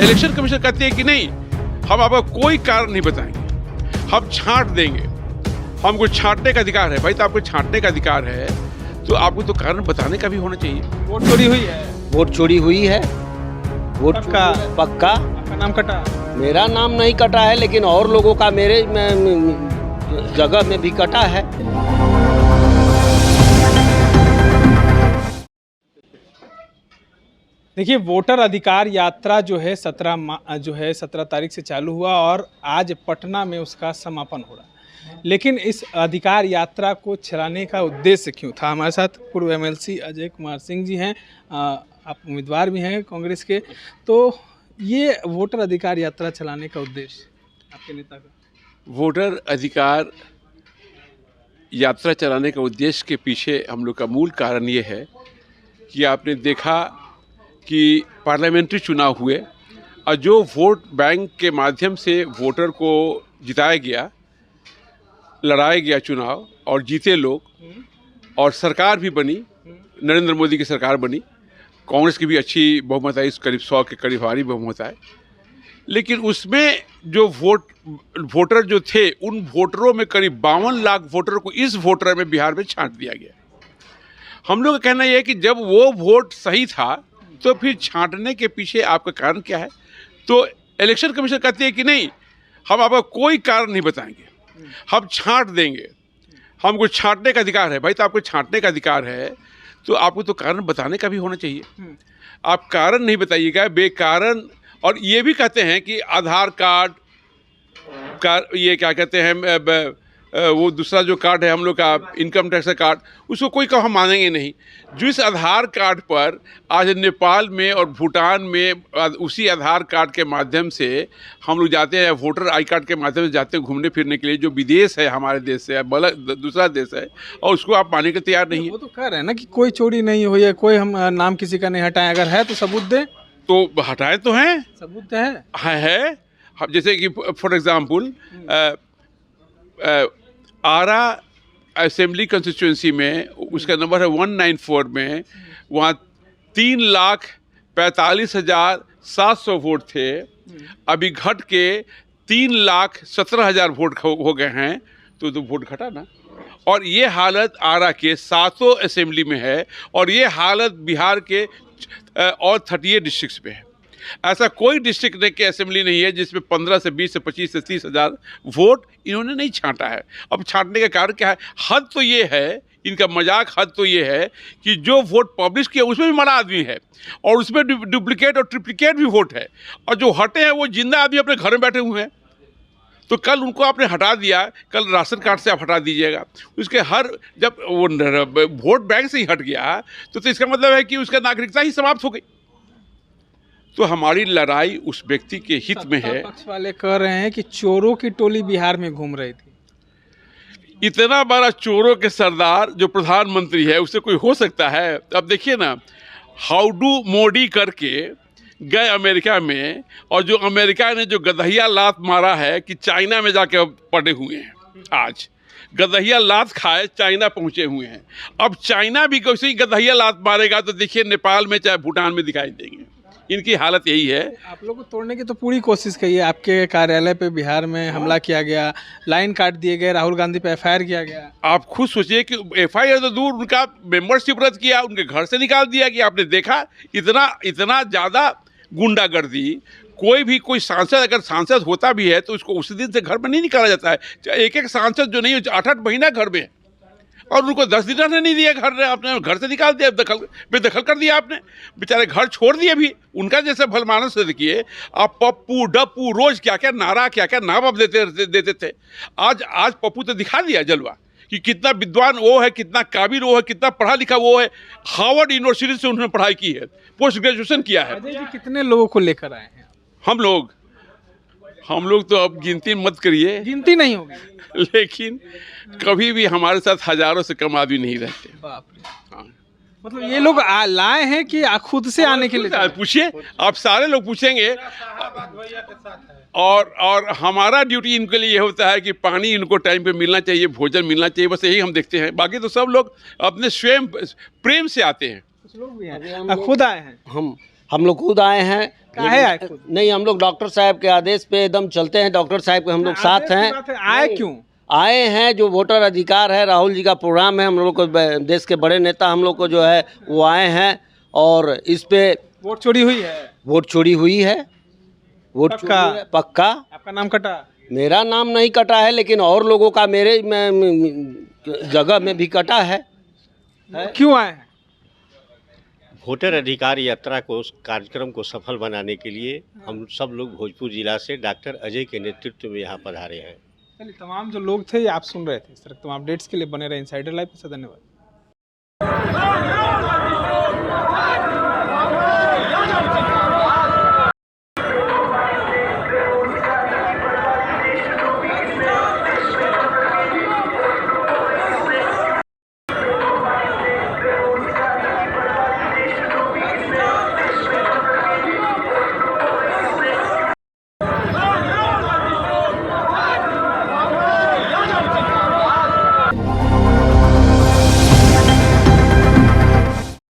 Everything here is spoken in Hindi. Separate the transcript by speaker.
Speaker 1: इलेक्शन कमीशन कहते हैं कि नहीं, हम आपका कोई कारण नहीं बताएंगे, हम छांट देंगे। हमको छांटने का अधिकार है भाई, तो आपको छांटने का अधिकार है तो आपको तो कारण बताने का भी होना चाहिए।
Speaker 2: वोट चोरी हुई है।
Speaker 3: वोट चोरी हुई है। वोट
Speaker 2: पक्का?
Speaker 3: पक्का।
Speaker 2: आपका नाम कटा?
Speaker 3: मेरा नाम नहीं कटा है, लेकिन और लोगों का मेरे जगह में भी कटा है।
Speaker 2: देखिए, वोटर अधिकार यात्रा जो है 17 तारीख से चालू हुआ और आज पटना में उसका समापन हो रहा है। लेकिन इस अधिकार यात्रा को चलाने का उद्देश्य क्यों था? हमारे साथ पूर्व एमएलसी अजय कुमार सिंह जी हैं, आप उम्मीदवार भी हैं कांग्रेस के। तो ये वोटर अधिकार यात्रा चलाने का उद्देश्य आपके नेता का?
Speaker 1: वोटर अधिकार यात्रा चलाने का उद्देश्य के पीछे हम लोग का मूल कारण ये है कि आपने देखा कि पार्लियामेंट्री चुनाव हुए और जो वोट बैंक के माध्यम से वोटर को जिताया गया, लड़ाया गया चुनाव और जीते लोग, और सरकार भी बनी, नरेंद्र मोदी की सरकार बनी, कांग्रेस की भी अच्छी बहुमत आई, करीब 100 के करीब भारी बहुमत आए। लेकिन उसमें जो वोटर जो थे, उन वोटरों में करीब 52 लाख वोटर को इस वोटर में बिहार में छांट दिया गया। हम लोग का कहना यह है कि जब वो वोट सही था तो फिर छांटने के पीछे आपका कारण क्या है? तो इलेक्शन कमीशन कहते हैं कि नहीं, हम आपका कोई कारण नहीं बताएंगे, हम छांट देंगे। हमको छांटने का अधिकार है भाई, तो आपको छांटने का अधिकार है तो आपको तो कारण बताने का भी होना चाहिए। आप कारण नहीं बताइएगा बेकारण। और ये भी कहते हैं कि आधार कार्ड का, ये क्या कहते हैं, वो दूसरा जो कार्ड है हम लोग का इनकम टैक्स का कार्ड, उसको कोई कहा हम मानेंगे नहीं। जिस आधार कार्ड पर आज नेपाल में और भूटान में उसी आधार कार्ड के माध्यम से हम लोग जाते हैं, वोटर आई कार्ड के माध्यम से जाते हैं घूमने फिरने के लिए, जो विदेश है हमारे देश से दूसरा देश है, और उसको आप मानने के तैयार नहीं है।
Speaker 2: वो तो कह रहे हैं ना कि कोई चोरी नहीं हुई है, कोई हम नाम किसी का नहीं हटाएं, अगर है तो सबूत दें।
Speaker 1: तो हटाए तो हैं,
Speaker 2: सबूत है।
Speaker 1: है। जैसे कि for example Arrah assembly constituency में उसका नंबर है 194 में, वहाँ 3,45,700 वोट थे, अभी घट के 3,17,000 वोट हो गए हैं। तो वोट घटा ना। और ये हालत आरा के 7 असेंबली में है, और ये हालत बिहार के और 38 डिस्ट्रिक्ट्स में है। ऐसा कोई डिस्ट्रिक्ट के असेंबली नहीं है जिसमें 15 से 20 से 25 से 30,000 वोट इन्होंने नहीं छांटा है। अब छांटने का कारण क्या है? हद तो ये है, इनका मजाक हद तो ये है कि जो वोट पब्लिश किया उसमें भी मरा आदमी है, और उसमें डुप्लीकेट और ट्रिप्लीकेट भी वोट है, और जो हटे हैं वो जिंदा आदमी अपने घर में बैठे हुए हैं। तो कल उनको आपने हटा दिया, कल राशन कार्ड से आप हटा दीजिएगा उसके जब वो वोट बैंक से ही हट गया तो इसका मतलब है कि उसका नागरिकता ही समाप्त हो गई। तो हमारी लड़ाई उस व्यक्ति के हित में है।
Speaker 2: पक्ष वाले कह रहे हैं कि चोरों की टोली बिहार में घूम रही थी।
Speaker 1: इतना बड़ा चोरों के सरदार जो प्रधानमंत्री है, उससे कोई हो सकता है? अब देखिए ना, हाउ डू मोदी करके गए अमेरिका में, और जो अमेरिका ने जो गदहिया लात मारा है कि चाइना में जाके पड़े हुए हैं। आज गदहिया लात खाए चाइना पहुंचे हुए हैं। अब चाइना भी कैसे ही गदहिया लात मारेगा तो देखिए नेपाल में चाहे भूटान में दिखाई देंगे। इनकी हालत यही है।
Speaker 2: आप लोग को तोड़ने की तो पूरी कोशिश की है। आपके कार्यालय पे बिहार में हमला किया गया, लाइन काट दिए गए, राहुल गांधी पे एफआईआर किया गया।
Speaker 1: आप खुद सोचिए कि एफआईआर तो दूर, उनका मेंबरशिप रद्द किया, उनके घर से निकाल दिया। कि आपने देखा इतना ज़्यादा गुंडागर्दी। कोई सांसद, अगर सांसद होता भी है तो उसको उसी दिन से घर में नहीं निकाला जाता है। एक सांसद जो नहीं, 8-8 महीना घर में, और उनको 10 दिन नहीं दिया घर ने, आपने घर से निकाल दिया, बेदखल कर दिया आपने। बेचारे घर छोड़ दिए भी। उनका जैसे भलमानस से देखिए आप, पप्पू डप्पू रोज क्या क्या नारा, क्या क्या नाम आप देते थे। आज पप्पू तो दिखा दिया जलवा कि कितना विद्वान वो है, कितना काबिल वो है, कितना पढ़ा लिखा वो है। हार्वर्ड यूनिवर्सिटी से उन्होंने पढ़ाई की है, पोस्ट ग्रेजुएशन किया है।
Speaker 2: अजय जी, कितने लोगों को लेकर आए हैं?
Speaker 1: हम लोग तो अब गिनती मत करिए,
Speaker 2: गिनती नहीं होगी।
Speaker 1: लेकिन कभी भी हमारे साथ हजारों से कम आदमी नहीं रहते।
Speaker 2: बाप रे।
Speaker 1: हाँ।
Speaker 2: मतलब ये लोग लाए हैं कि खुद से आने के लिए?
Speaker 1: पूछिए, आप सारे लोग पूछेंगे। और हमारा ड्यूटी इनके लिए ये होता है कि पानी इनको टाइम पे मिलना चाहिए, भोजन मिलना चाहिए, बस यही हम देखते हैं। बाकी तो सब लोग अपने स्वयं प्रेम से आते हैं।
Speaker 2: कुछ लोग भी हैं, खुद आए हैं।
Speaker 3: हम लोग खुद आए हैं,
Speaker 2: काहे आए खुद?
Speaker 3: नहीं, हम लोग डॉक्टर साहब के आदेश पे एकदम चलते हैं, डॉक्टर साहब के हम लोग साथ
Speaker 2: आदेश की
Speaker 3: हैं।
Speaker 2: बात है, आए क्यों?
Speaker 3: आए हैं, जो वोटर अधिकार है, राहुल जी का प्रोग्राम है, हम लोग को देश के बड़े नेता हम लोग को जो है वो आए हैं, और इस पे
Speaker 2: वोट चोरी हुई है?
Speaker 3: वोट चोरी हुई है, वोट चोरी
Speaker 2: पक्का?
Speaker 3: है, पक्का।
Speaker 2: आपका नाम कटा?
Speaker 3: मेरा नाम नहीं कटा है, लेकिन और लोगों का मेरे जगह में भी कटा है।
Speaker 2: क्यों आए हैं?
Speaker 4: वोटर अधिकार यात्रा को उस कार्यक्रम को सफल बनाने के लिए हम सब लोग भोजपुर जिला से डॉक्टर अजय के नेतृत्व में यहाँ पधारे हैं।
Speaker 2: चलिए, तमाम जो लोग थे ये आप सुन रहे थे। इस तरह के तमाम अपडेट्स के लिए बने रहे इनसाइडर लाइव से। धन्यवाद।